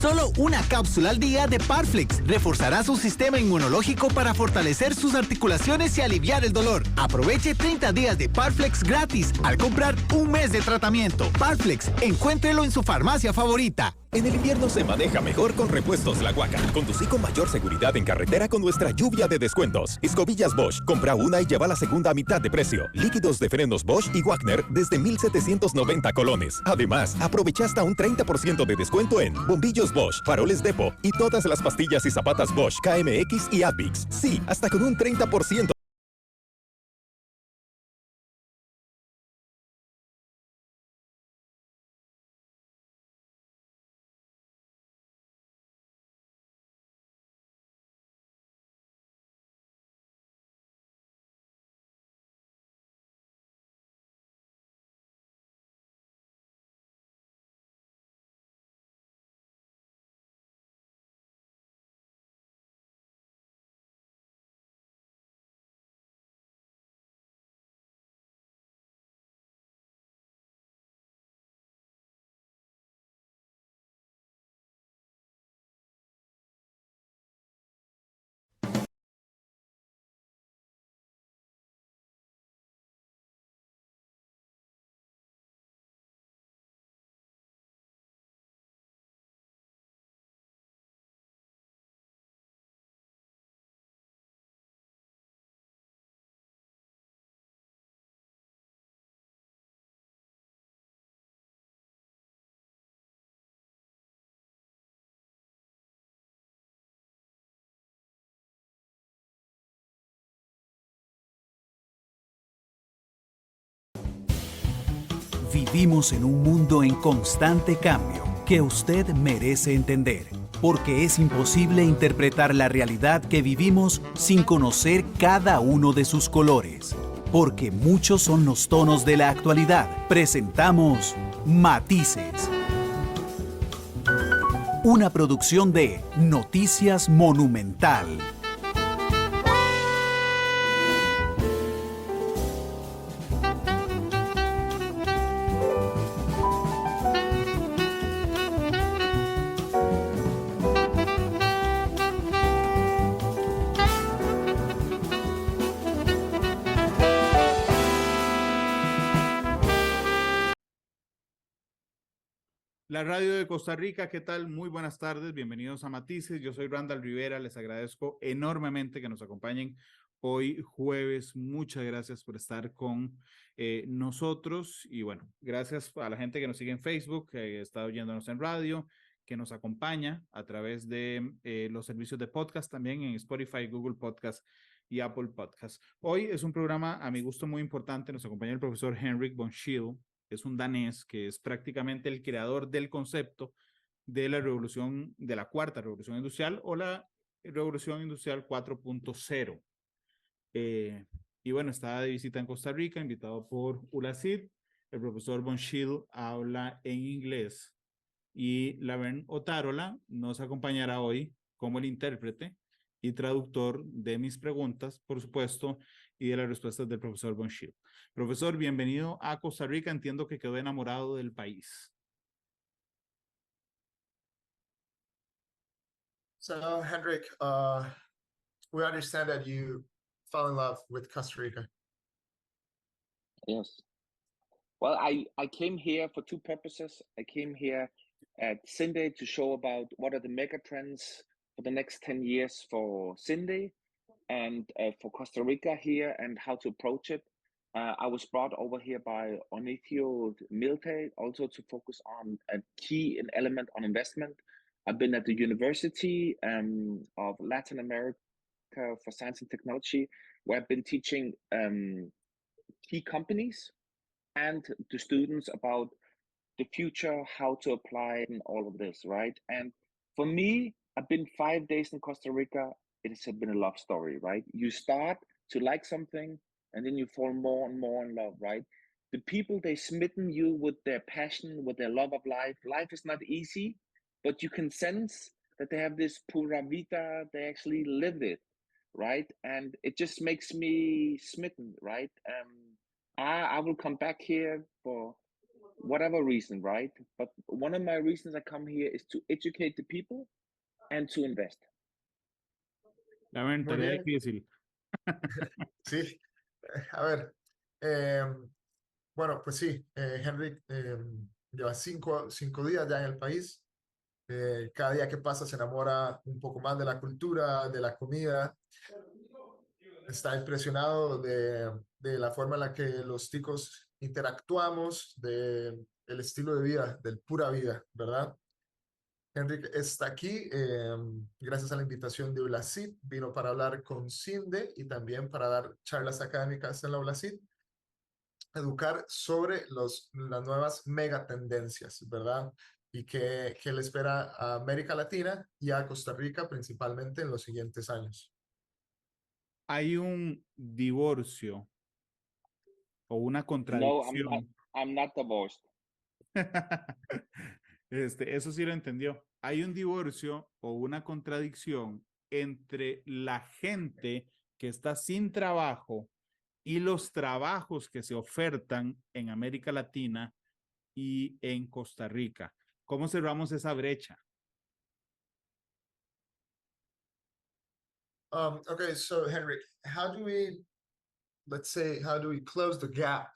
Solo una cápsula al día de Parflex reforzará su sistema inmunológico para fortalecer sus articulaciones y aliviar el dolor. Aproveche 30 días de Parflex gratis al comprar un mes de tratamiento. Parflex, encuéntrelo en su farmacia favorita. En el invierno se maneja mejor con Repuestos La Huaca. Conducí con mayor seguridad en carretera con nuestra lluvia de descuentos. Escobillas Bosch, compra una y lleva la segunda a mitad de precio. Líquidos de frenos Bosch y Wagner desde 1,790 colones. Además, aprovecha hasta un 30% de descuento en bombillos Bosch, faroles Depo y todas las pastillas y zapatas Bosch, KMX y Advix. Sí, hasta con un 30%. Vivimos en un mundo en constante cambio que usted merece entender, porque es imposible interpretar la realidad que vivimos sin conocer cada uno de sus colores. Porque muchos son los tonos de la actualidad. Presentamos Matices. Una producción de Noticias Monumental. La radio de Costa Rica, ¿qué tal? Muy buenas tardes, bienvenidos a Matices. Yo soy Randall Rivera, les agradezco enormemente que nos acompañen hoy jueves. Muchas gracias por estar con nosotros y bueno, gracias a la gente que nos sigue en Facebook, que está oyéndonos en radio, que nos acompaña a través de los servicios de podcast también en Spotify, Google Podcast y Apple Podcast. Hoy es un programa a mi gusto muy importante, nos acompaña el profesor Henrik von Scheel. Es un danés que es prácticamente el creador del concepto de la revolución, de la Cuarta Revolución Industrial o la Revolución Industrial 4.0. Y bueno, está de visita en Costa Rica, invitado por ULACID. El profesor von Scheel habla en inglés y Laverne Otárola nos acompañará hoy como el intérprete y traductor de mis preguntas, por supuesto, y de las respuestas del profesor von Scheel. Profesor, bienvenido a Costa Rica. Entiendo que quedó enamorado del país. So, Henrik, we understand that you fell in love with Costa Rica. Yes. Well, I came here for two purposes. I came here at Sinde to show about what are the mega trends for the next 10 years for Sinde and for Costa Rica here and how to approach it. I was brought over here by Onithio Milte also to focus on a key element on investment. I've been at the University of Latin America for Science and Technology, where I've been teaching key companies and to students about the future, how to apply and all of this, right? And for me, I've been 5 days in Costa Rica. It has been a love story, right? You start to like something and then you fall more and more in love, right? The people, they smitten you with their passion, with their love of life. Life is not easy, but you can sense that they have this pura vida, they actually live it, right? And it just makes me smitten, right? I will come back here for whatever reason, right? But one of my reasons I come here is to educate the people and to invest. La verdad, Muy tarea bien. difícil. Sí, a ver, bueno, pues sí, Henrik lleva cinco días ya en el país. Cada día que pasa se enamora un poco más de la cultura, de la comida. Está impresionado de la forma en la que los ticos interactuamos, del estilo de vida, del pura vida, ¿verdad? Henrik está aquí gracias a la invitación de ULACIT, vino para hablar con CINDE y también para dar charlas académicas en la ULACIT, educar sobre las nuevas megatendencias, ¿verdad? Y qué le espera a América Latina y a Costa Rica principalmente en los siguientes años. Hay un divorcio o una No, contradicción. I'm not divorced. Eso sí lo entendió. Hay un divorcio o una contradicción entre la gente que está sin trabajo y los trabajos que se ofertan en América Latina y en Costa Rica. ¿Cómo cerramos esa brecha? Okay, so Henrik, how do we, let's say, how do we close the gap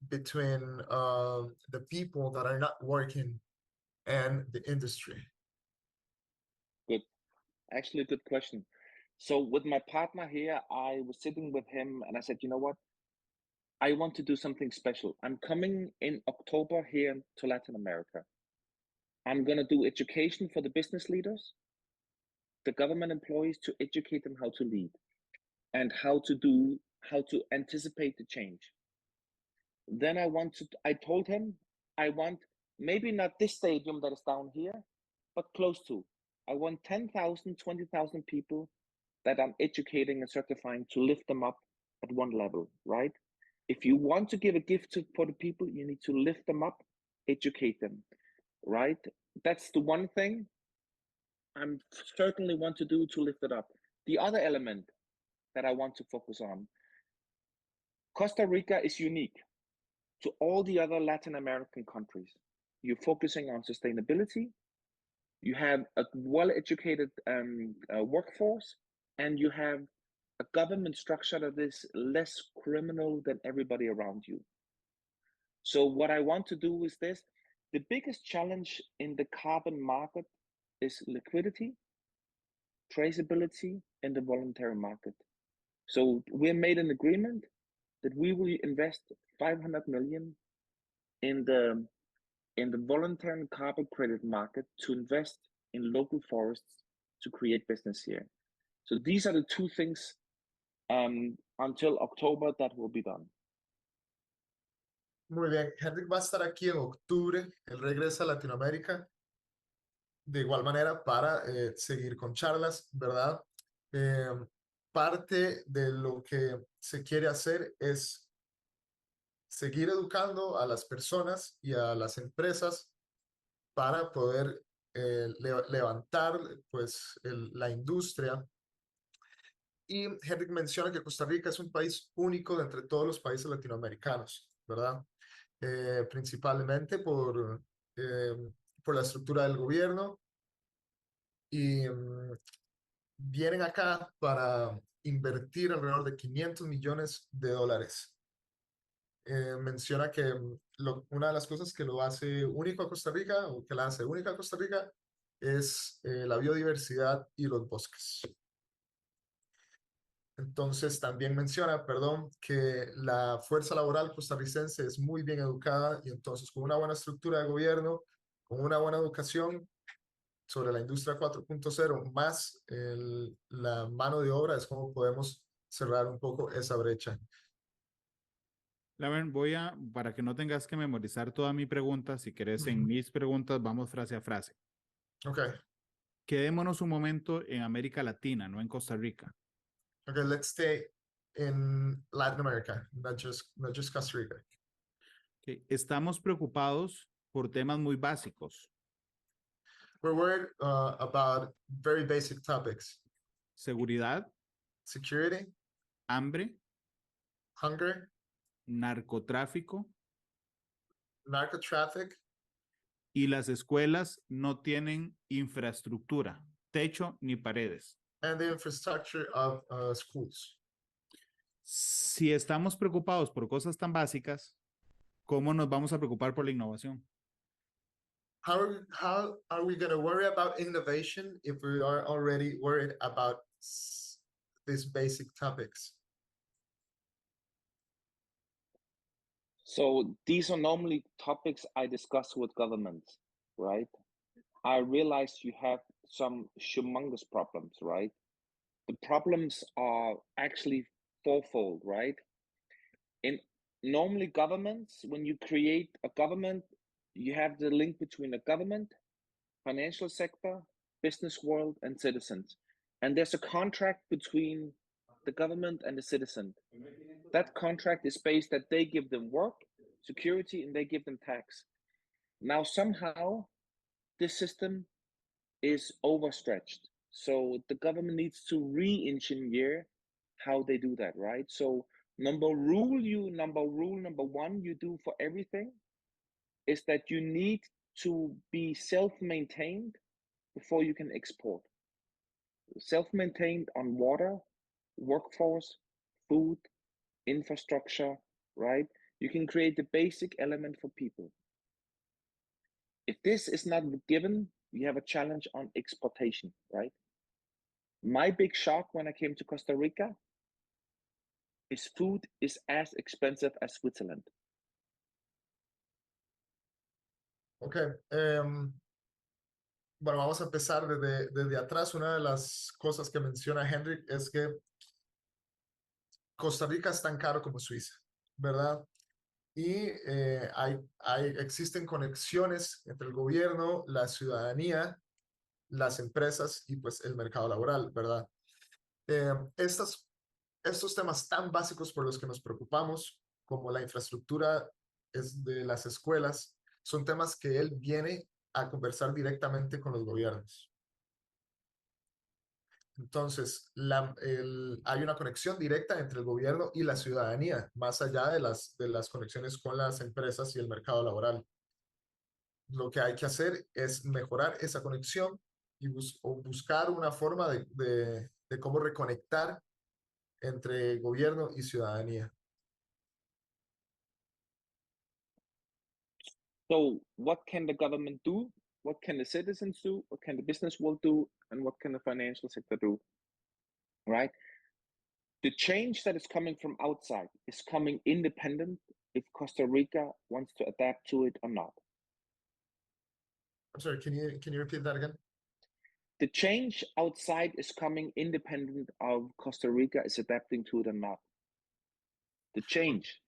between the people that are not working and the industry? Good. Actually, a good question. So with my partner here, I was sitting with him and I said, you know what? I want to do something special. I'm coming in October here to Latin America. I'm going to do education for the business leaders, the government employees, to educate them how to lead and how to anticipate the change. Then I told him, I want maybe not this stadium that is down here, but close to. I want 10,000, 20,000 people that I'm educating and certifying to lift them up at one level, right? If you want to give a gift for the people, you need to lift them up, educate them, right? That's the one thing I'm certainly want to do to lift it up. The other element that I want to focus on, Costa Rica is unique to all the other Latin American countries. You're focusing on sustainability, you have a well-educated workforce, and you have a government structure that is less criminal than everybody around you. So what I want to do is this. The biggest challenge in the carbon market is liquidity, traceability, and the voluntary market. So we made an agreement that we will invest 500 million in the voluntary carbon credit market to invest in local forests to create business here. So these are the two things until October that will be done. Muy bien, Henrik va a estar aquí en octubre, él regresa a Latinoamérica de igual manera para seguir con charlas, ¿verdad? Parte de lo que se quiere hacer es seguir educando a las personas y a las empresas para poder levantar pues la industria. Y Henrik menciona que Costa Rica es un país único de entre todos los países latinoamericanos, ¿verdad? Principalmente por la estructura del gobierno y vienen acá para invertir alrededor de 500 millones de dólares. Menciona que una de las cosas que lo hace único a Costa Rica o que la hace única a Costa Rica es la biodiversidad y los bosques. Entonces también menciona, perdón, que la fuerza laboral costarricense es muy bien educada y entonces con una buena estructura de gobierno, con una buena educación sobre la industria 4.0 más la mano de obra es como podemos cerrar un poco esa brecha. Laven, para que no tengas que memorizar toda mi pregunta, si querés en mis preguntas, vamos frase a frase. Ok. Quedémonos un momento en América Latina, no en Costa Rica. Okay, let's stay in Latin America, not just Costa Rica. Okay. Estamos preocupados por temas muy básicos. We're worried about very basic topics. Seguridad, Security, hambre, hunger, narcotráfico, narcotraffic, y las escuelas no tienen infraestructura, techo ni paredes. and the infrastructure of schools. Si estamos preocupados por cosas tan básicas, ¿cómo nos vamos a preocupar por la innovación? How are we going to worry about innovation if we are already worried about these basic topics? So these are normally topics I discuss with governments, right? I realize you have some humongous problems, right? The problems are actually fourfold, right? In normally governments, when you create a government, you have the link between the government, financial sector, business world, and citizens. And there's a contract between the government and the citizen. That contract is based that they give them work, security, and they give them tax. Now, somehow, this system is overstretched. So the government needs to re-engineer how they do that, right? So number one you do for everything is that you need to be self-maintained before you can export. Self-maintained on water, workforce, food, infrastructure, right? You can create the basic element for people. If this is not given, you have a challenge on exportation, right? My big shock when I came to Costa Rica is food is as expensive as Switzerland. Okay. Bueno, vamos a empezar desde atrás. Una de las cosas que menciona Henrik es que Costa Rica es tan caro como Suiza, ¿verdad? Y existen conexiones entre el gobierno, la ciudadanía, las empresas y pues el mercado laboral, ¿verdad? Estos temas tan básicos por los que nos preocupamos, como la infraestructura de las escuelas, son temas que él viene a conversar directamente con los gobiernos. Entonces, hay una conexión directa entre el gobierno y la ciudadanía, más allá de las conexiones con las empresas y el mercado laboral. Lo que hay que hacer es mejorar esa conexión y buscar una forma de cómo reconectar entre gobierno y ciudadanía. So what can the government do? What can the citizens do? What can the business world do? And what can the financial sector do? Right? The change that is coming from outside is coming independent if Costa Rica wants to adapt to it or not. I'm sorry, can you repeat that again? The change outside is coming independent of Costa Rica is adapting to it or not. The change.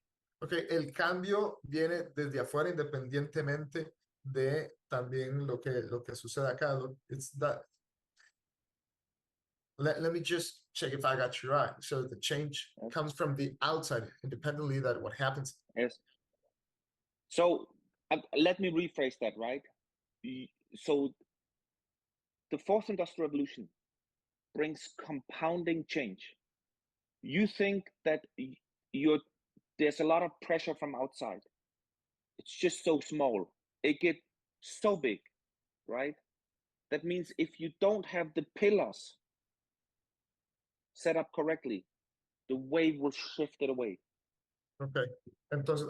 Okay, el cambio viene desde afuera independientemente de también lo que sucede acá. It's that. Let me just check if I got you right. So the change comes from the outside independently that what happens. Yes. So let me rephrase that, right? So the fourth industrial revolution brings compounding change. You think that there's a lot of pressure from outside. It's just so small. It gets so big, right? That means if you don't have the pillars set up correctly, the wave will shift it away. Okay. Entonces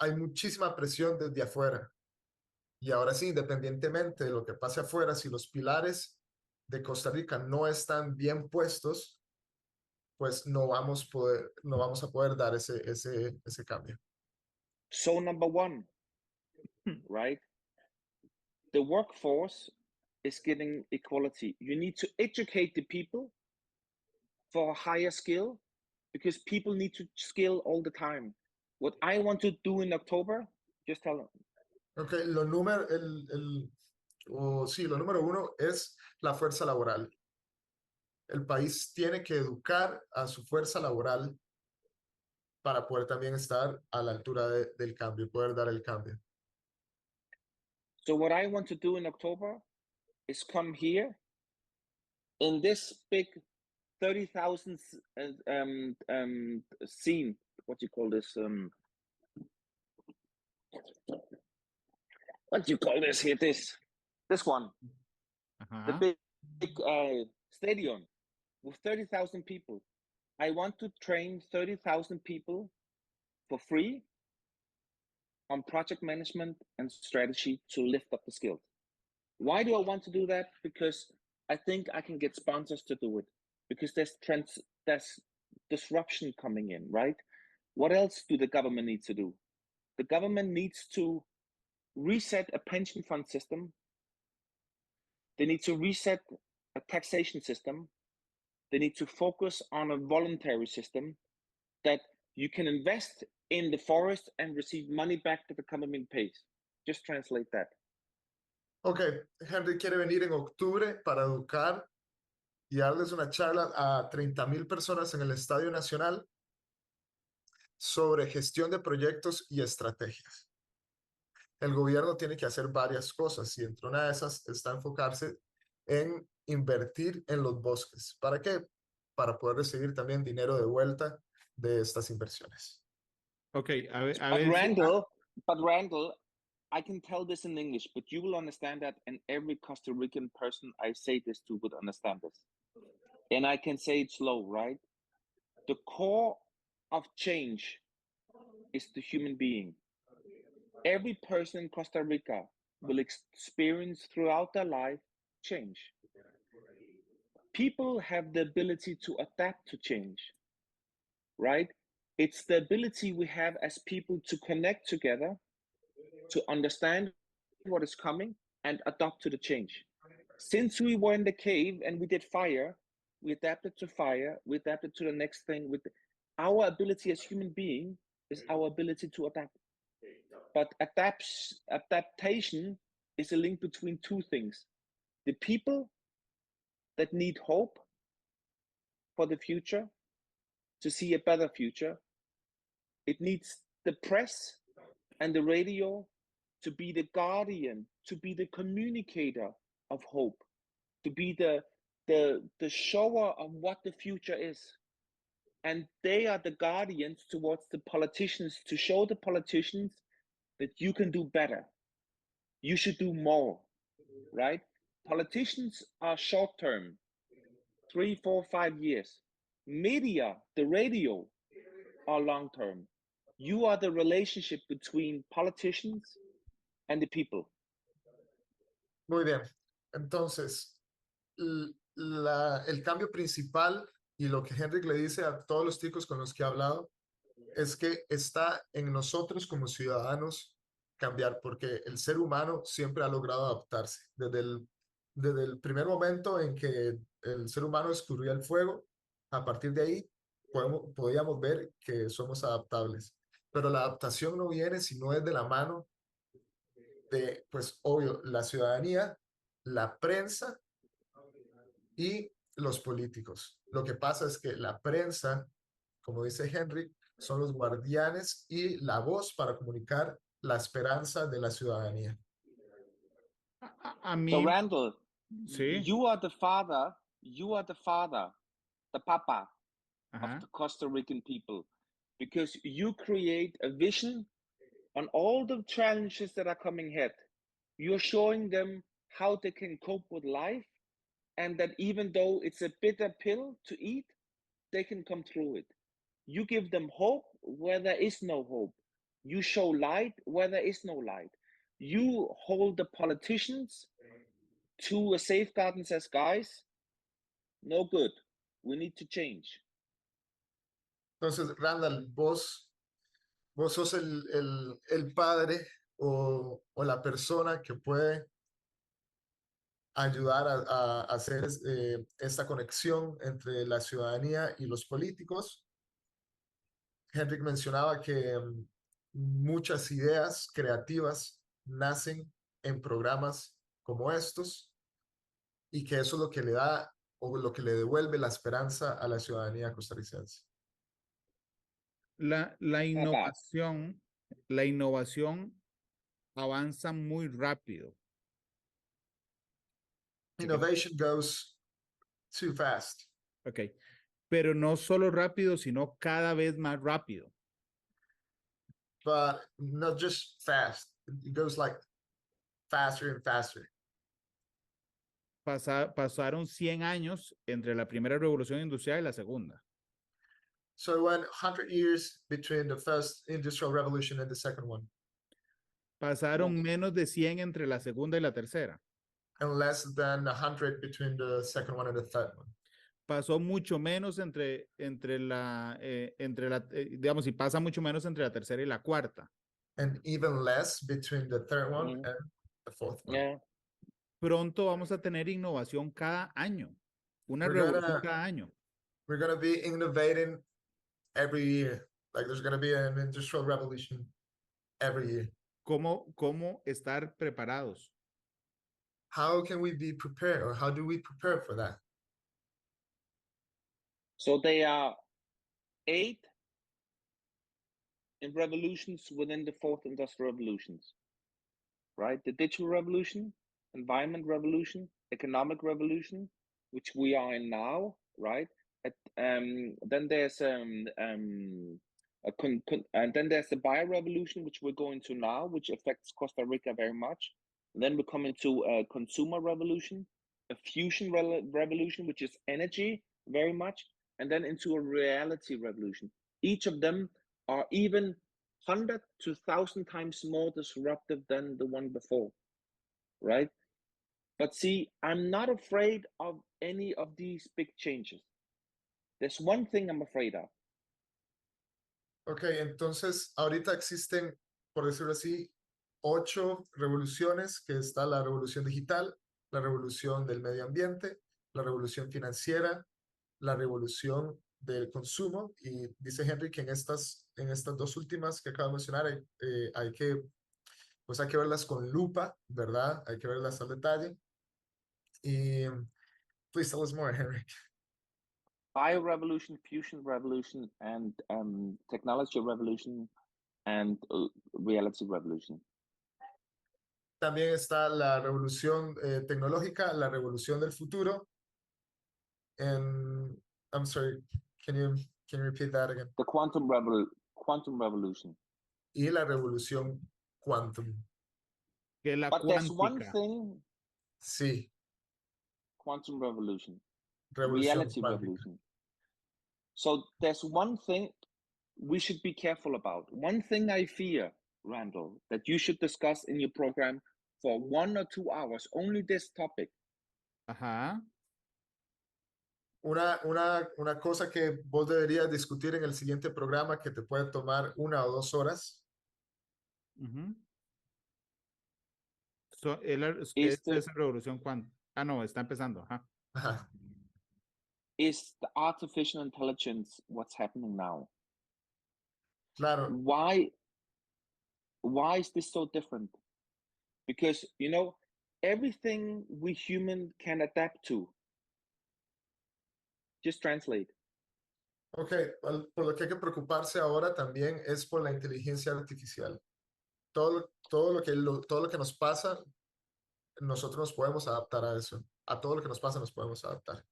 hay muchísima presión desde afuera. Y ahora sí, independientemente de lo que pase afuera, si los pilares de Costa Rica no están bien puestos, pues no vamos a poder dar ese cambio. So number one, right? The workforce is getting equality. You need to educate the people for a higher skill because people need to skill all the time. What I want to do in October, just tell them. Okay, lo número uno es la fuerza laboral. El país tiene que educar a su fuerza laboral para poder también estar a la altura del cambio, poder dar el cambio. So what I want to do in October is come here in this big 30,000 scene, what you call this, what do you call this here? This one, the big stadium with 30,000 people. I want to train 30,000 people for free on project management and strategy to lift up the skills. Why do I want to do that? Because I think I can get sponsors to do it, because there's disruption coming in, right? What else do the government need to do? The government needs to reset a pension fund system. They need to reset a taxation system. They need to focus on a voluntary system that you can invest in the forest and receive money back that the government pays. Just translate that. Ok, Henrik quiere venir en octubre para educar y darles una charla a 30,000 personas en el Estadio Nacional sobre gestión de proyectos y estrategias. El gobierno tiene que hacer varias cosas y entre una de esas está enfocarse en invertir en los bosques. ¿Para qué? Para poder recibir también dinero de vuelta de estas inversiones. Okay, but Randall, I can tell this in English, but you will understand that, and every Costa Rican person I say this to would understand this. And I can say it slow, right? The core of change is the human being. Every person in Costa Rica will experience throughout their life change. People have the ability to adapt to change, right? It's the ability we have as people to connect together, to understand what is coming and adapt to the change. Since we were in the cave and we did fire, we adapted to fire, we adapted to the next thing. With our ability as human being is our ability to adapt. But adaptation is a link between two things. The people that need hope for the future, to see a better future. It needs the press and the radio to be the guardian, to be the communicator of hope, to be the shower of what the future is. And they are the guardians towards the politicians, to show the politicians that you can do better. You should do more, right? Politicians are short-term, 3, 4, 5 years. Media, the radio, are long-term. You are the relationship between politicians and the people. Muy bien. Entonces, el cambio principal y lo que Henrik le dice a todos los chicos con los que ha hablado es que está en nosotros como ciudadanos cambiar, porque el ser humano siempre ha logrado adaptarse. Desde el primer momento en que el ser humano descubrió el fuego, a partir de ahí podíamos ver que somos adaptables. Pero la adaptación no viene si no es de la mano de, pues obvio, la ciudadanía, la prensa y los políticos. Lo que pasa es que la prensa, como dice Henrik, son los guardianes y la voz para comunicar la esperanza de la ciudadanía. So Randall, sí. you are the father, the papa of the Costa Rican people, because you create a vision on all the challenges that are coming ahead. You're showing them how they can cope with life, and that even though it's a bitter pill to eat, they can come through it. You give them hope where there is no hope. You show light where there is no light. You hold the politicians to a safeguard and says, guys, no good. We need to change. Entonces, Randall, vos sos el padre o la persona que puede ayudar a hacer esta conexión entre la ciudadanía y los políticos. Henrik mencionaba que muchas ideas creativas nacen en programas como estos y que eso es lo que le da o lo que le devuelve la esperanza a la ciudadanía costarricense. La innovación avanza muy rápido. Innovation goes too fast. Okay. Pero no solo rápido, sino cada vez más rápido. but not just fast. It goes like faster and faster. Pasaron 100 años entre la primera revolución industrial y la segunda. So it went 100 years between the first industrial revolution and the second one. Pasaron menos de 100 entre la segunda y la tercera. And less than 100 between the second one and the third one. Pasó mucho menos digamos, y pasa mucho menos entre la tercera y la cuarta. And even less between the third one and the fourth one. Yeah. Pronto vamos a tener innovación cada año. Una revolución cada año. We're going to be innovating every year. Like there's going to be an industrial revolution every year. ¿Cómo estar preparados? How can we be prepared, or how do we prepare for that? So they are 8 in revolutions within the fourth industrial revolutions, right? The digital revolution, environment revolution, economic revolution, which we are in now, right? Then there's and then there's the bio revolution, which we're going to now, which affects Costa Rica very much. And then we come into a consumer revolution, a fusion revolution, which is energy very much, and then into a reality revolution. Each of them are even 100 to 1,000 times more disruptive than the one before, right? But see, I'm not afraid of any of these big changes. There's one thing I'm afraid of. Okay, entonces ahorita existen, por decirlo así, 8 revoluciones, que está la revolución digital, la revolución del medio ambiente, la revolución financiera, la revolución del consumo, y dice Henrik que en estas 2 últimas que acabo de mencionar hay que verlas con lupa, ¿verdad? Hay que verlas al detalle. Y please tell us more, Henrik. Bio revolution, fusion revolution, and technology revolution, and reality revolution. También está la revolución tecnológica, la revolución del futuro. And I'm sorry, can you repeat that again? The quantum revolution. Y la revolución quantum. Que la But there's one cuántica. thing. Sí. Quantum revolution. Revolución Reality cuántica. revolution. So there's one thing we should be careful about. One thing I fear, Randall, that you should discuss in your program for 1 or 2 hours, only this topic. Ajá. Una cosa que vos deberías discutir en el siguiente programa, que te puede tomar 1 o 2 horas. Esa revolución cuántica. Ah, no, está empezando. Ajá. Ajá. Is the artificial intelligence what's happening now? Claro. Why is this so different? Because, you know, everything we human can adapt to. Just translate. Ok, por lo que hay que preocuparse ahora también es por la inteligencia artificial. Todo lo que nos pasa, nosotros nos podemos adaptar a eso. A todo lo que nos pasa nos podemos adaptar.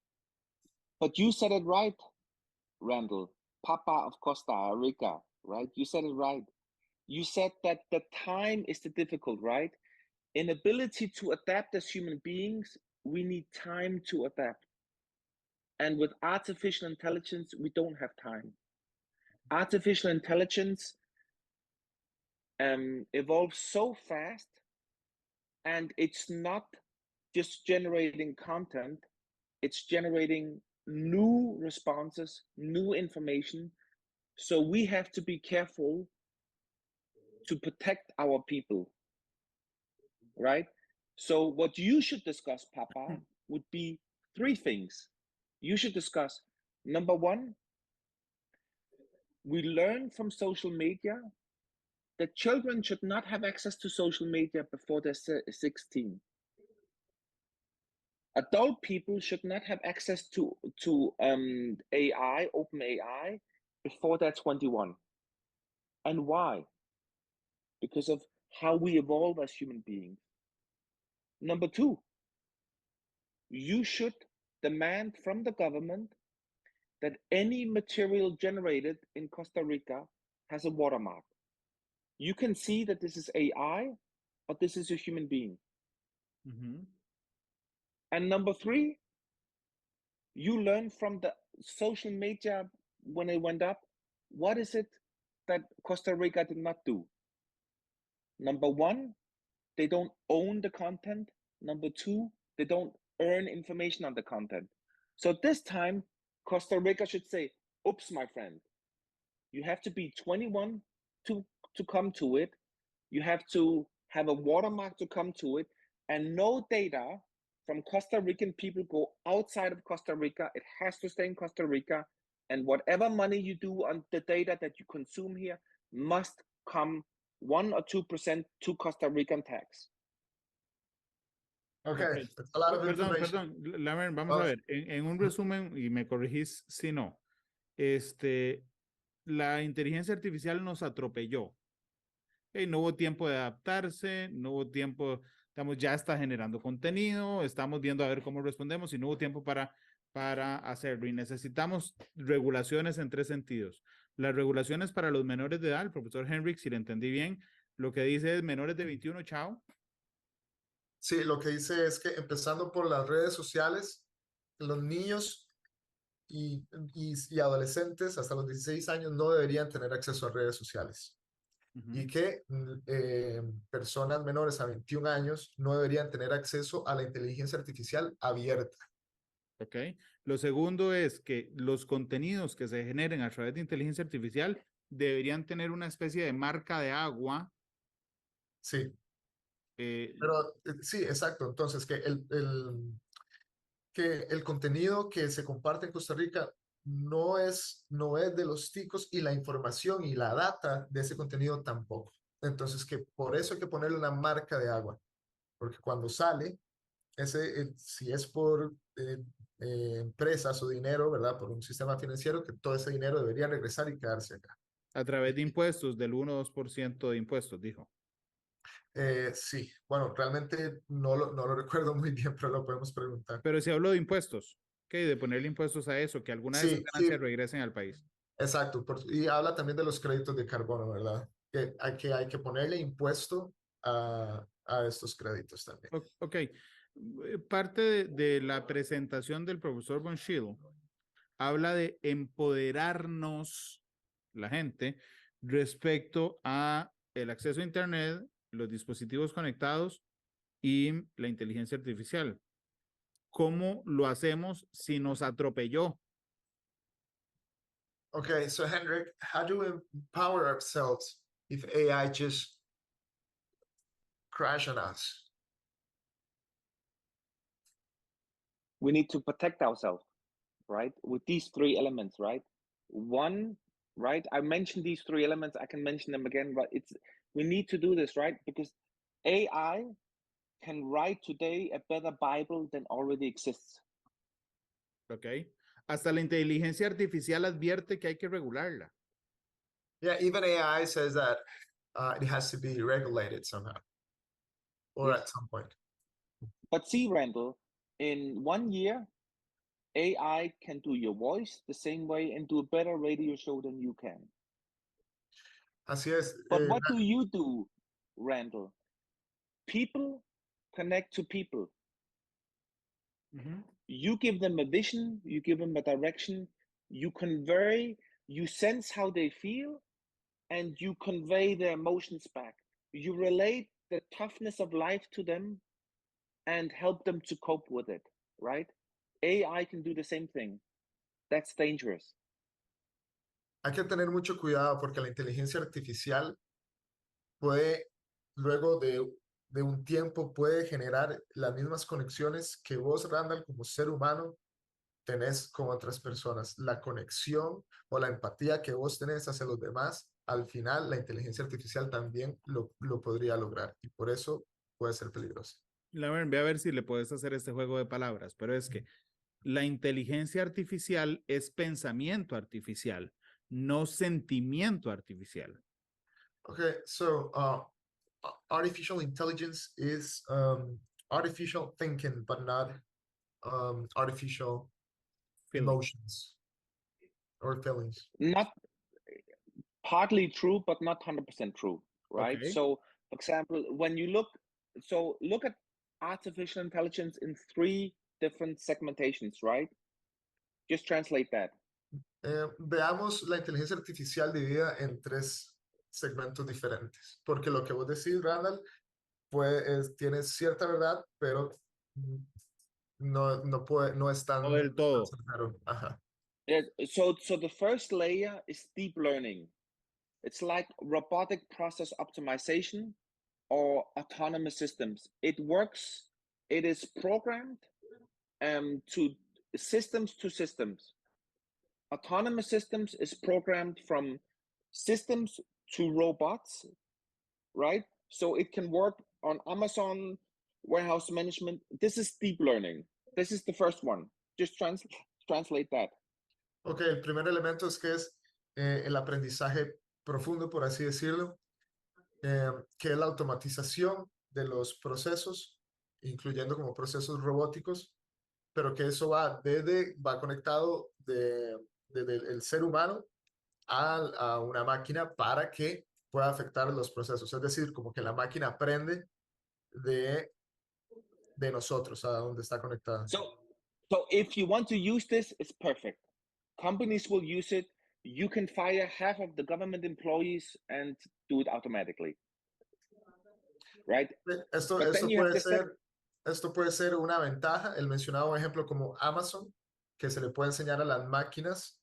But you said it right, Randall, Papa of Costa Rica, right? You said it right. You said that the time is the difficult, right? Inability to adapt as human beings, we need time to adapt. And with artificial intelligence, we don't have time. Artificial intelligence evolves so fast, and it's not just generating content, it's generating new responses, new information. So we have to be careful to protect our people, right? So what you should discuss, Papa, would be 3 things. You should discuss, number 1, we learn from social media that children should not have access to social media before they're 16. Adult people should not have access to AI, open AI, before they're 21. And why? Because of how we evolve as human beings. Number 2, you should demand from the government that any material generated in Costa Rica has a watermark. you can see that this is AI, but this is a human being. And number three, you learn from the social media when it went up, what is it that Costa Rica did not do? Number one, they don't own the content. Number two, they don't earn information on the content. So this time, Costa Rica should say, oops, my friend, you have to be 21 to come to it. You have to have a watermark to come to it, and no data from Costa Rican people go outside of Costa Rica. It has to stay in Costa Rica, and whatever money you do on the data that you consume here must come 1 or 2% to Costa Rican tax. Okay, that's a lot of information. Perdón, Lamer, vamos a ver, en un resumen, y me corregís si no, la inteligencia artificial nos atropelló. No hubo tiempo de adaptarse, no hubo tiempo, ya está generando contenido, estamos viendo a ver cómo respondemos y no hubo tiempo para hacerlo. Y necesitamos regulaciones en 3 sentidos. Las regulaciones para los menores de edad, el profesor Henrik, si le entendí bien, lo que dice es menores de 21, chao. Sí, lo que dice es que empezando por las redes sociales, los niños y adolescentes hasta los 16 años no deberían tener acceso a redes sociales. Y que personas menores a 21 años no deberían tener acceso a la inteligencia artificial abierta. Ok. Lo segundo es que los contenidos que se generen a través de inteligencia artificial deberían tener una especie de marca de agua. Sí. Pero sí, exacto. Entonces, que el contenido que se comparte en Costa Rica no es de los ticos, y la información y la data de ese contenido tampoco. Entonces, que por eso hay que ponerle una marca de agua, porque cuando sale, si es por empresas o dinero, ¿verdad? Por un sistema financiero, que todo ese dinero debería regresar y quedarse acá. A través de impuestos, del 1 o 2% de impuestos, dijo. Sí, bueno, realmente no lo recuerdo muy bien, pero lo podemos preguntar. Pero si hablo de impuestos, ¿qué? De ponerle impuestos a eso, que algunas de esas ganancias regresen al país. Exacto, y habla también de los créditos de carbono, ¿verdad? Que hay que ponerle impuesto a estos créditos también. Ok. Parte de la presentación del profesor von Scheel habla de empoderarnos, la gente, respecto a el acceso a Internet, los dispositivos conectados y la inteligencia artificial. ¿Cómo lo hacemos si nos atropelló? Okay, so Henrik, how do we empower ourselves if AI just crash on us? We need to protect ourselves, right? With these 3 elements, right? One, right? I mentioned these 3 elements. I can mention them again, but we need to do this, right? Because AI can write today a better Bible than already exists. Ok. Hasta la inteligencia artificial advierte que hay que regularla. Yeah, even AI says that it has to be regulated somehow, or at some point. But see, Randall, in 1 year, AI can do your voice the same way and do a better radio show than you can. Así es. But what do you do, Randall? People connect to people. You give them a vision, you give them a direction, you convey, you sense how they feel, and you convey their emotions back. You relate the toughness of life to them and help them to cope with it, right? AI can do the same thing. That's dangerous. Hay que tener mucho cuidado porque la inteligencia artificial puede, luego de un tiempo, puede generar las mismas conexiones que vos, Randall, como ser humano, tenés con otras personas. La conexión o la empatía que vos tenés hacia los demás, al final la inteligencia artificial también lo podría lograr, y por eso puede ser peligrosa. Ve a ver si le puedes hacer este juego de palabras, pero es que la inteligencia artificial es pensamiento artificial, no sentimiento artificial. Okay, so artificial intelligence is artificial thinking, but not artificial emotions or feelings. Not partly true, but not 100% true. right? Okay. So, for example, when you look at artificial intelligence in 3 different segmentations, right? Just translate that. Veamos la inteligencia artificial dividida en 3 segmentos diferentes, porque lo que vos decís, Randall, pues tiene cierta verdad, pero no es tan No del todo. certero. Ajá. Yeah, so the first layer is deep learning. It's like robotic process optimization or autonomous systems. It works, it is programmed to systems. Autonomous systems is programmed from systems to robots, right? So it can work on Amazon warehouse management. This is deep learning. This is the first one. Just translate that. Ok, el primer elemento es que es el aprendizaje profundo, por así decirlo, que es la automatización de los procesos, incluyendo como procesos robóticos, pero que eso va conectado desde el ser humano a una máquina para que pueda afectar los procesos. Es decir, como que la máquina aprende de nosotros, a donde está conectada. So if you want to use this, it's perfect. Companies will use it. You can fire half of the government employees and do it automatically, right? Esto puede ser una ventaja. El mencionado ejemplo como Amazon, que se le puede enseñar a las máquinas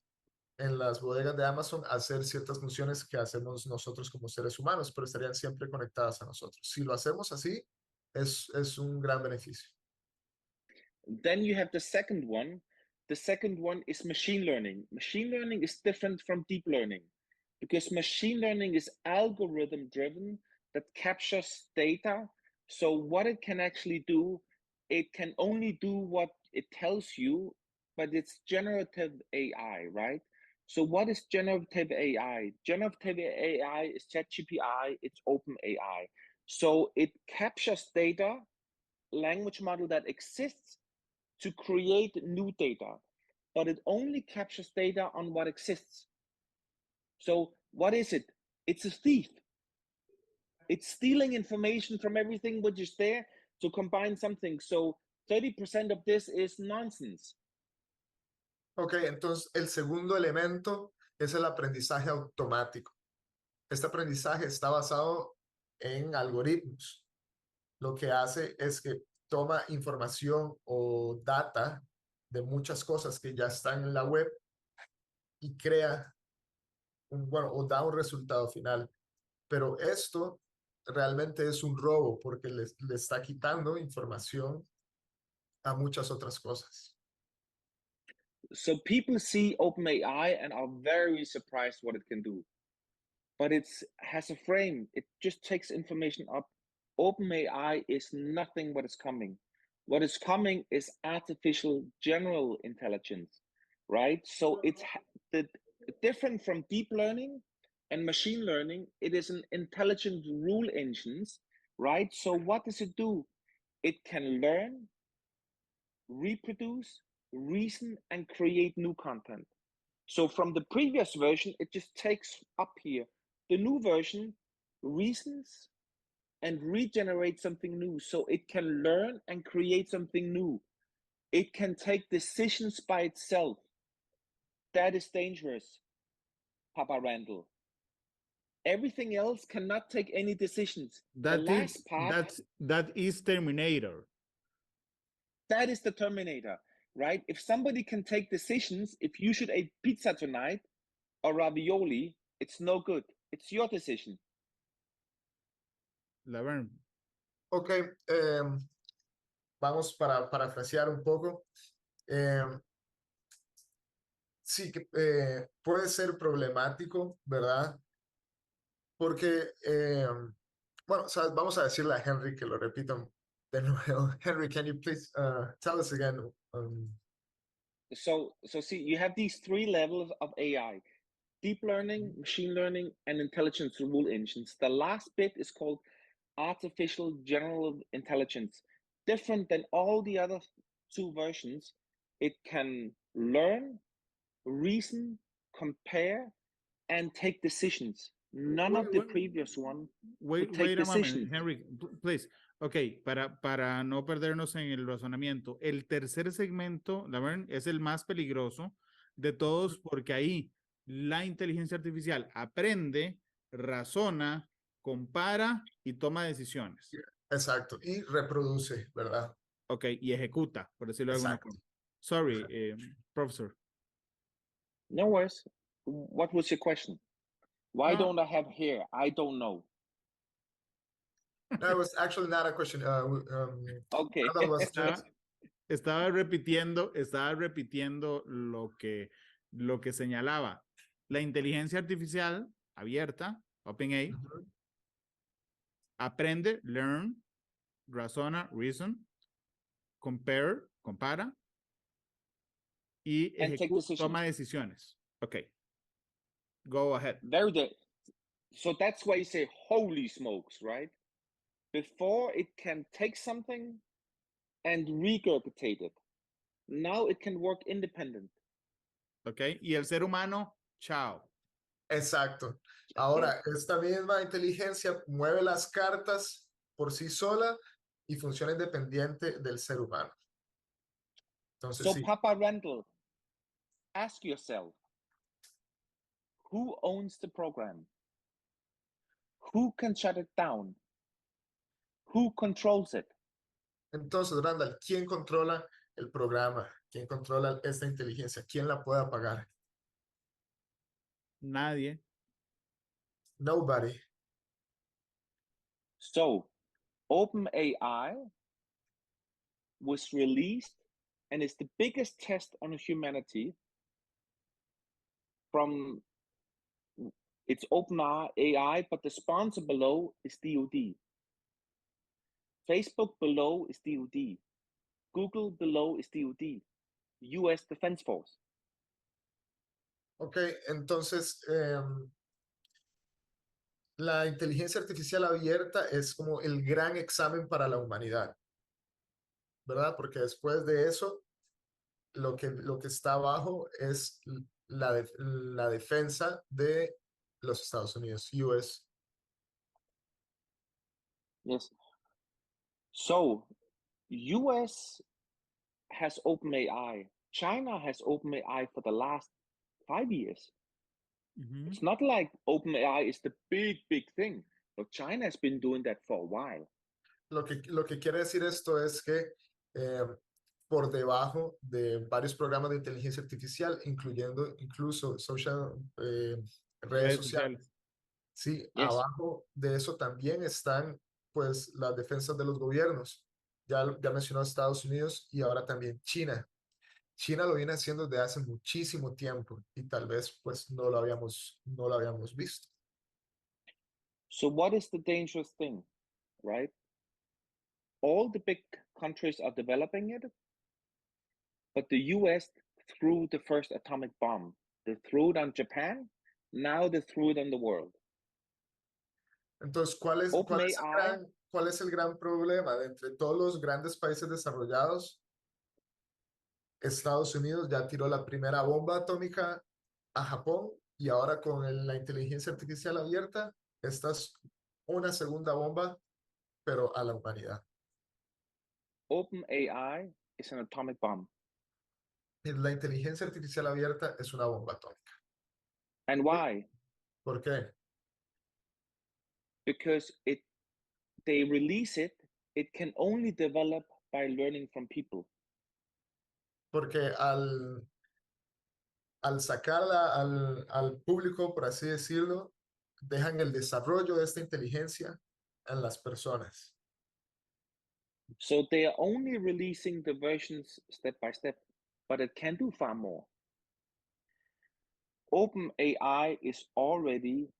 en las bodegas de Amazon a hacer ciertas funciones que hacemos nosotros como seres humanos, pero estarían siempre conectadas a nosotros. Si lo hacemos así, es un gran beneficio. Then you have the second one. The second one is machine learning. Machine learning is different from deep learning because machine learning is algorithm driven that captures data. So what it can actually do, it can only do what it tells you, but it's generative AI, right? So what is generative AI? Generative AI is ChatGPT, it's OpenAI. So it captures data, language model that exists to create new data, but it only captures data on what exists. So what is it? It's a thief. It's stealing information from everything which is there to combine something. So 30% of this is nonsense. Ok, entonces el segundo elemento es el aprendizaje automático. Este aprendizaje está basado en algoritmos. Lo que hace es que toma información o data de muchas cosas que ya están en la web y crea o da un resultado final. Pero esto realmente es un robo porque le está quitando información a muchas otras cosas. So people see OpenAI and are very surprised what it can do. But it has a frame. It just takes information up. OpenAI is nothing what is coming. What is coming is artificial general intelligence, right? So it's different from deep learning and machine learning. It is an intelligent rule engines, right? So what does it do? It can learn, reproduce, reason, and create new content. So from the previous version, it just takes up here. The new version reasons and regenerates something new. So it can learn and create something new. It can take decisions by itself. That is dangerous, Papa Randall. Everything else cannot take any decisions. That is Terminator. That is the Terminator, right? If somebody can take decisions, if you should eat pizza tonight or ravioli, it's no good. It's your decision. Laverne. Ok, vamos para parafrasear un poco. Sí, que puede ser problemático, ¿verdad? Porque, bueno, ¿sabes? Vamos a decirle a Henry que lo repitan de nuevo. Henry, can you please tell us again? So see, you have these 3 levels of AI: deep learning, machine learning, and intelligence rule engines. The last bit is called artificial general intelligence. Different than all the other 2 versions, it can learn, reason, compare, and take decisions. None of the previous one would take wait a moment, decisions. Henrik, please. Ok, para no perdernos en el razonamiento, el tercer segmento, la verdad, es el más peligroso de todos porque ahí la inteligencia artificial aprende, razona, compara y toma decisiones. Exacto, y reproduce, ¿verdad? Ok, y ejecuta, por decirlo de alguna Exacto. forma. Sorry, professor. No worries. What was your question? Why No. don't I have hair? I don't know. That was actually not a question. Okay. Randall was just Estaba repitiendo lo que señalaba. La inteligencia artificial abierta, OpenAI, aprende, learn, razona, reason, compara y And take decisions. toma decisiones. Okay. Go ahead. Very good. So that's why you say, holy smokes, right? Before it can take something and regurgitate it. Now it can work independent. Okay. Y el ser humano, chao. exacto. Ahora, esta misma inteligencia mueve las cartas por sí sola y funciona independiente del ser humano. Entonces, So sí. Papa Randall, ask yourself, who owns the program? Who can shut it down? Who controls it? Entonces, Randall, ¿quién controla el programa? ¿Quién controla esta inteligencia? ¿Quién la puede apagar? Nadie. Nobody. So OpenAI was released and is the biggest test on humanity from it's OpenAI, but the sponsor below is DoD. Facebook below is DoD. Google below is DoD. US Defense Force. Ok, entonces la inteligencia artificial abierta es como el gran examen para la humanidad, ¿verdad? Porque después de eso, lo que está abajo es la defensa de los Estados Unidos, US. Yes. So US has OpenAI. China has OpenAI for the last 5 years. It's not like OpenAI is the big thing, but China has been doing that for a while. Lo que quiere decir esto es que por debajo de varios programas de inteligencia artificial, incluyendo incluso redes sociales, sí, Yes. abajo de eso también están pues las defensas de los gobiernos. Ya mencionó Estados Unidos y ahora también China. China lo viene haciendo desde hace muchísimo tiempo y tal vez pues no lo habíamos visto. So what is the dangerous thing, right? All the big countries are developing it, but the US threw the first atomic bomb. They threw it on Japan, now they threw it on the world. Entonces, ¿cuál es el gran problema? De entre todos los grandes países desarrollados, Estados Unidos ya tiró la primera bomba atómica a Japón y ahora con la inteligencia artificial abierta, esta es una segunda bomba, pero a la humanidad. OpenAI is an atomic bomb. La inteligencia artificial abierta es una bomba atómica. And why? ¿Por qué? Because they release it, it can only develop by learning from people. Porque al sacarla al público, por así decirlo, dejan el desarrollo de esta inteligencia en las personas. So they are only releasing the versions step by step, but it can do far more. OpenAI is already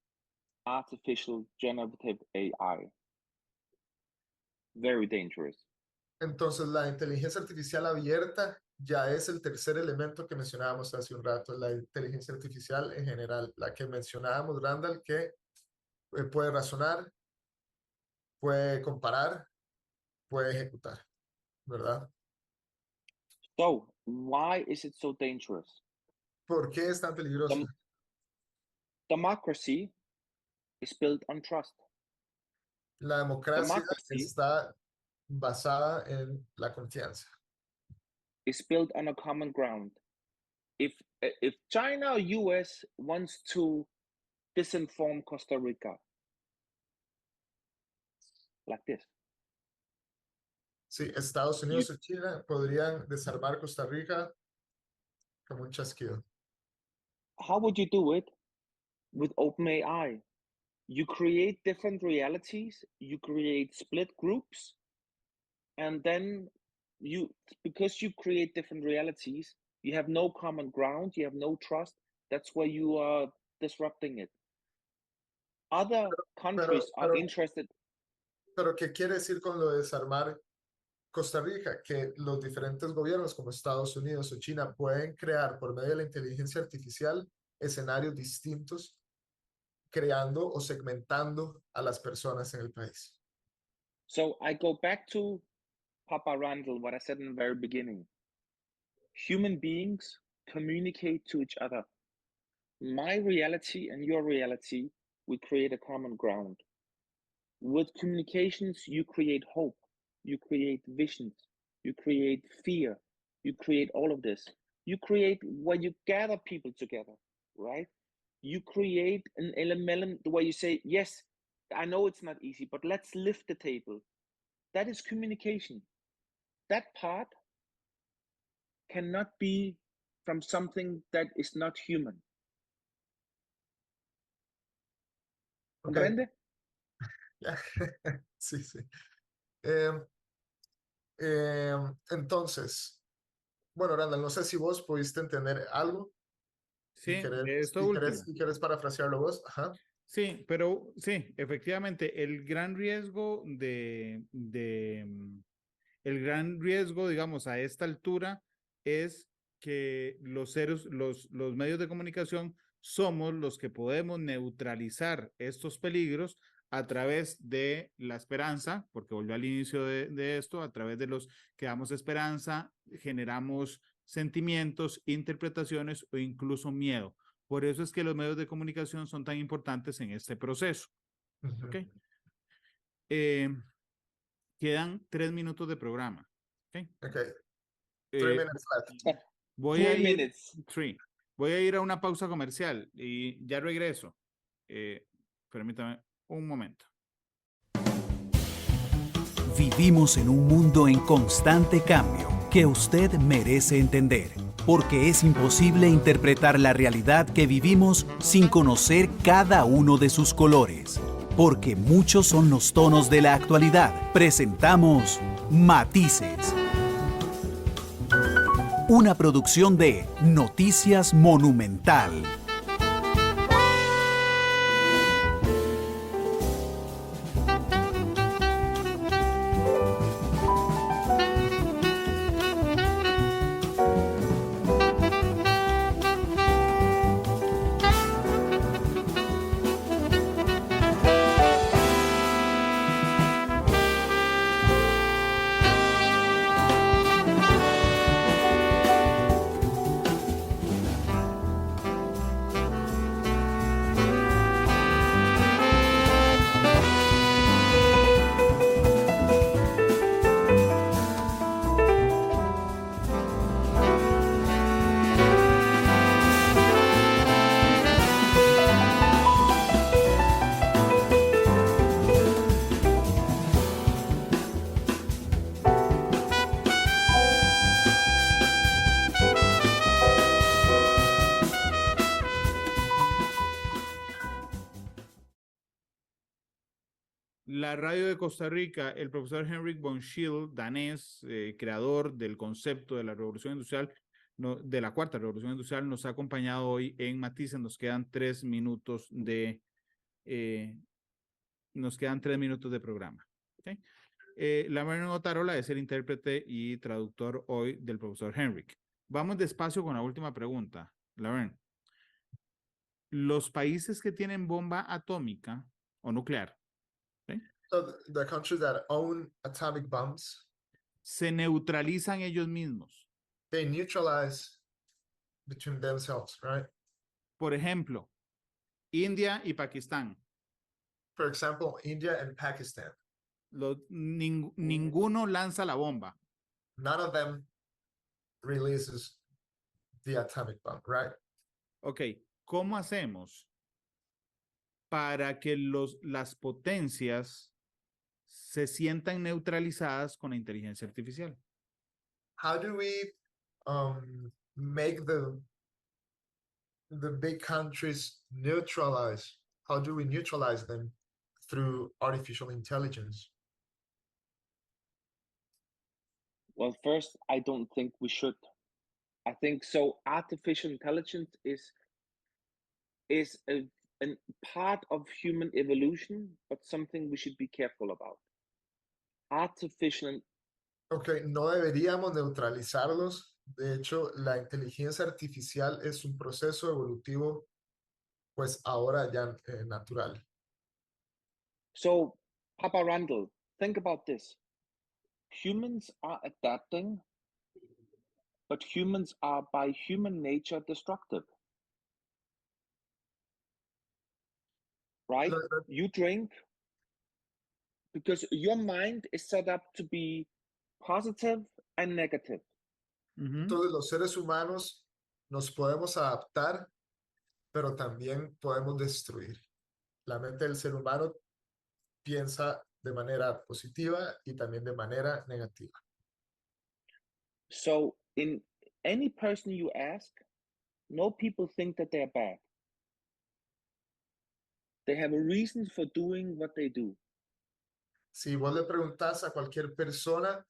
artificial generative AI. Very dangerous. Entonces, la inteligencia artificial abierta ya es el tercer elemento que mencionábamos hace un rato, la inteligencia artificial en general, la que mencionábamos, Randall, que puede razonar, puede comparar, puede ejecutar, ¿verdad? So why is it so dangerous? ¿Por qué es tan peligroso? Democracy is built on trust. La democracia Democracy está basada en la confianza. is built on a common ground. If China or US wants to disinform Costa Rica, like this, Sí, Estados Unidos y China podrían desarmar Costa Rica como un chasquido. how would you do it? With OpenAI, you create different realities, you create split groups, and then because you create different realities, you have no common ground, you have no trust. That's where you are disrupting it. Other countries are interested. Pero ¿qué quiere decir con lo de desarmar Costa Rica? Que los diferentes gobiernos como Estados Unidos o China pueden crear por medio de la inteligencia artificial escenarios distintos, creando o segmentando a las personas en el país. So I go back to Papa Randall, what I said in the very beginning. Human beings communicate to each other. My reality and your reality, we create a common ground. With communications, you create hope, you create visions, you create fear, you create all of this. You create where you gather people together, right? You create an element where you say, yes, I know it's not easy, but let's lift the table. That is communication. That part cannot be from something that is not human. ¿Comprende? Sí, sí. Entonces, bueno, Randall, no sé si vos pudiste entender algo. Sí, esto último. Si quieres parafrasearlo vos. Ajá. Sí, pero sí, efectivamente, el gran riesgo el gran riesgo, digamos, a esta altura es que los medios de comunicación somos los que podemos neutralizar estos peligros a través de la esperanza, porque volvió al inicio de esto, a través de los que damos esperanza, generamos sentimientos, interpretaciones o incluso miedo. Por eso es que los medios de comunicación son tan importantes en este proceso. ¿Okay? Quedan 3 minutos de programa. ¿Okay? 3 minutes left. Voy a ir a una pausa comercial y ya regreso. Permítame un momento. Vivimos en un mundo en constante cambio que usted merece entender, porque es imposible interpretar la realidad que vivimos sin conocer cada uno de sus colores. Porque muchos son los tonos de la actualidad. Presentamos Matices. Una producción de Noticias Monumental. La radio de Costa Rica, el profesor Henrik von Scheel, danés, creador del concepto de la revolución industrial, de la Cuarta Revolución Industrial, nos ha acompañado hoy en Matices. Nos quedan 3 minutos de programa. ¿Okay? Laverne Otarola es el intérprete y traductor hoy del profesor Henrik. Vamos despacio con la última pregunta. Laverne, los países que tienen bomba atómica o nuclear, ¿okay? So the countries that own atomic bombs, se neutralizan ellos mismos. they neutralize between themselves, right? Por ejemplo, India y Pakistán. For example, India and Pakistan. Ninguno lanza la bomba. None of them releases the atomic bomb, right? Ok, ¿cómo hacemos para que las potencias se sientan neutralizadas con la inteligencia artificial? How do we make the big countries neutralize? How do we neutralize them through artificial intelligence? Well, first, I don't think we should. I think so. Artificial intelligence is a part of human evolution, but something we should be careful about. Artificial. Ok, no deberíamos neutralizarlos. De hecho, la inteligencia artificial es un proceso evolutivo, pues ahora ya natural. So, Papa Randall, think about this. Humans are adapting, but humans are by human nature destructive. Right? You drink because your mind is set up to be positive and negative. Entonces los seres humanos nos podemos adaptar, pero también podemos destruir. La mente del ser humano piensa de manera positiva y también de manera negativa. So in any person you ask, no people think that they're bad. They have a reason for doing what they do. Si vos le preguntas a cualquier persona,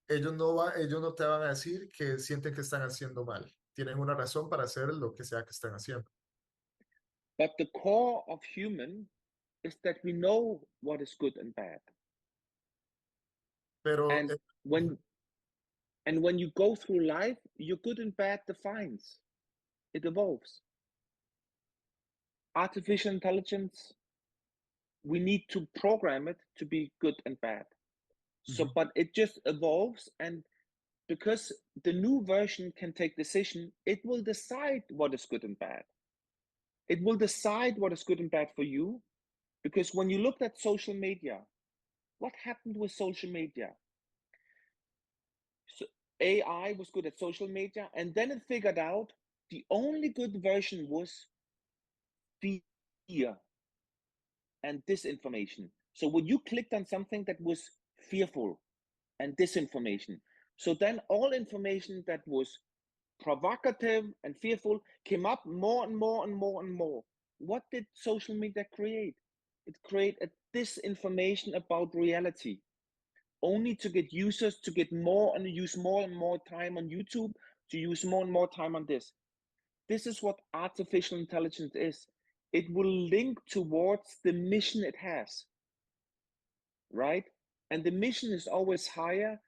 ellos no te van a decir que sienten que están haciendo mal. Tienen una razón para hacer lo que sea que están haciendo. But the core of human is that we know what is good and bad. Pero and when you go through life, your good and bad defines. It evolves. Artificial intelligence, we need to program it to be good and bad. So, but it just evolves, and because the new version can take decision, it will decide what is good and bad. It will decide what is good and bad for you, because when you looked at social media, what happened with social media? So AI was good at social media, and then it figured out the only good version was fear and disinformation. So when you clicked on something that was fearful and disinformation, so then all information that was provocative and fearful came up more and more and more and more. What did social media create? It created a disinformation about reality, only to get users to get more and use more and more time on YouTube, to use more and more time on this. This is what artificial intelligence is. It will link towards the mission it has, right? And the mission is always higher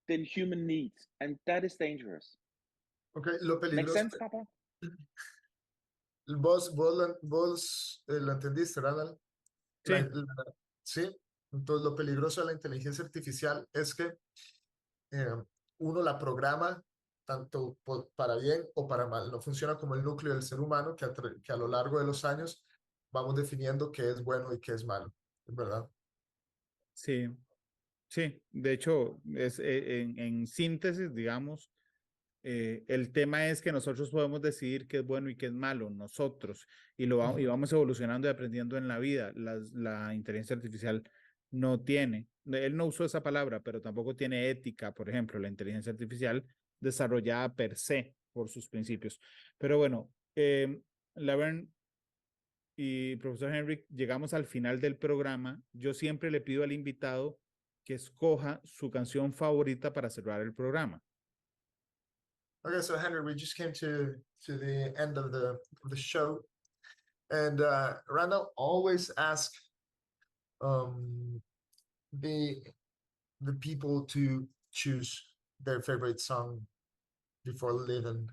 than human needs, and that is dangerous. Okay, lo peligroso. Make sense, Papa? Vos lo entendiste, ¿verdad? Sí. Sí. Entonces, lo peligroso de la inteligencia artificial es que uno la programa tanto para bien o para mal. No funciona como el núcleo del ser humano, que a lo largo de los años vamos definiendo qué es bueno y qué es malo, ¿verdad? Sí, sí. De hecho, en síntesis, digamos, el tema es que nosotros podemos decidir qué es bueno y qué es malo, nosotros, y vamos evolucionando y aprendiendo en la vida. La inteligencia artificial no tiene, él no usó esa palabra, pero tampoco tiene ética, por ejemplo, la inteligencia artificial desarrollada per se por sus principios. Pero bueno, Laverne y profesor Henrik, llegamos al final del programa. Yo siempre le pido al invitado que escoja su canción favorita para cerrar el programa. Okay, so Henry, we just came to the end of the show, and Randall always asks the people to choose their favorite song before leaving.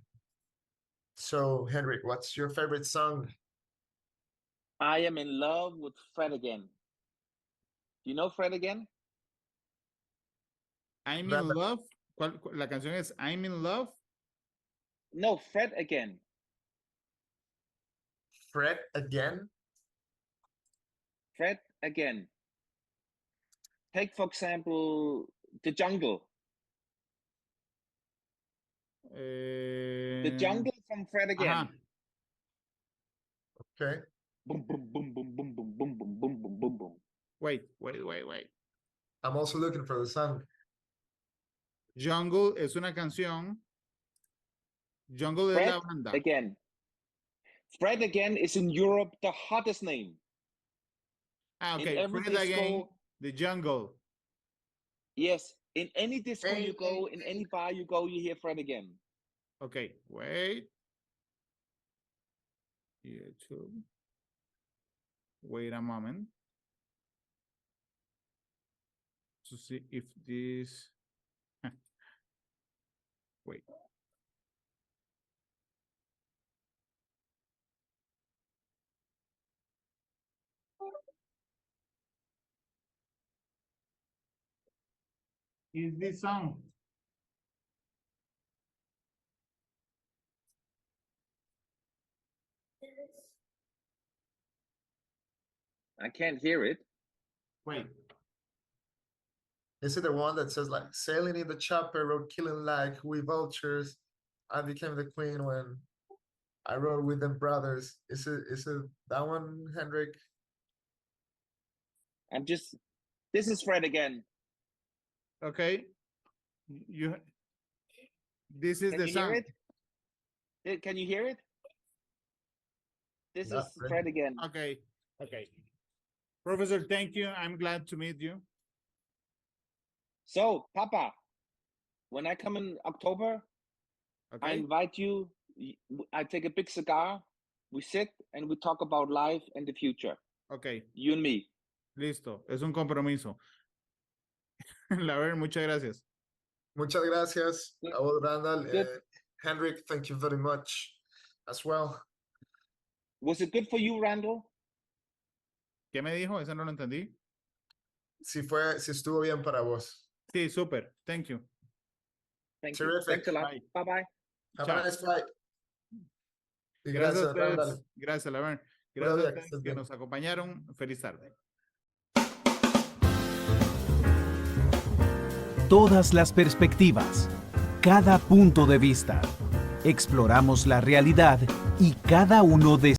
So Henrik, what's your favorite song? I am in love with Fred again. Do you know Fred again? I'm in love. La canción es I'm in love. No, Fred again. Fred again? Fred again. Take, for example, the jungle. The jungle from Fred again. Ajá. Okay. Boom, boom, boom, boom, boom, boom, boom, boom, boom, boom, boom, boom. Wait. I'm also looking for the song. Jungle es una canción. Jungle es la banda. Again. Fred again is in Europe the hottest name. Okay. In every Fred again, disco, the jungle. yes, in any disco you go, in any bar you go, you hear Fred again. Okay, wait. YouTube. Wait a moment. To see if this. Wait. Is this song? I can't hear it. Wait. Is it the one that says like sailing in the chopper, rode killing like we vultures? I became the queen when I rode with them brothers. Is it that one, Henrik? This is Fred again. Okay. This is Can the you song. hear it? Can you hear it? This Yeah, is Fred again. Okay. Professor, thank you. I'm glad to meet you. So, Papa, when I come in October, I Okay. invite you. I take a big cigar. We sit and we talk about life and the future. Okay. You and me. Listo. Es un compromiso. Laver, muchas gracias. Muchas gracias, Good. Randall. Good. Henrik, thank you very much as well. Was it good for you, Randall? ¿Qué me dijo? Eso no lo entendí. Si estuvo bien para vos. Sí, súper. Thank you. Thank you. Terrific. Thanks a lot. Bye. Bye-bye. Have Chao. a nice flight. Y Gracias a gracias, Randall. ustedes. Gracias, Laver. Puro Gracias a día, que ustedes estés que bien. nos acompañaron. Feliz tarde. Todas las perspectivas, cada punto de vista. Exploramos la realidad y cada uno de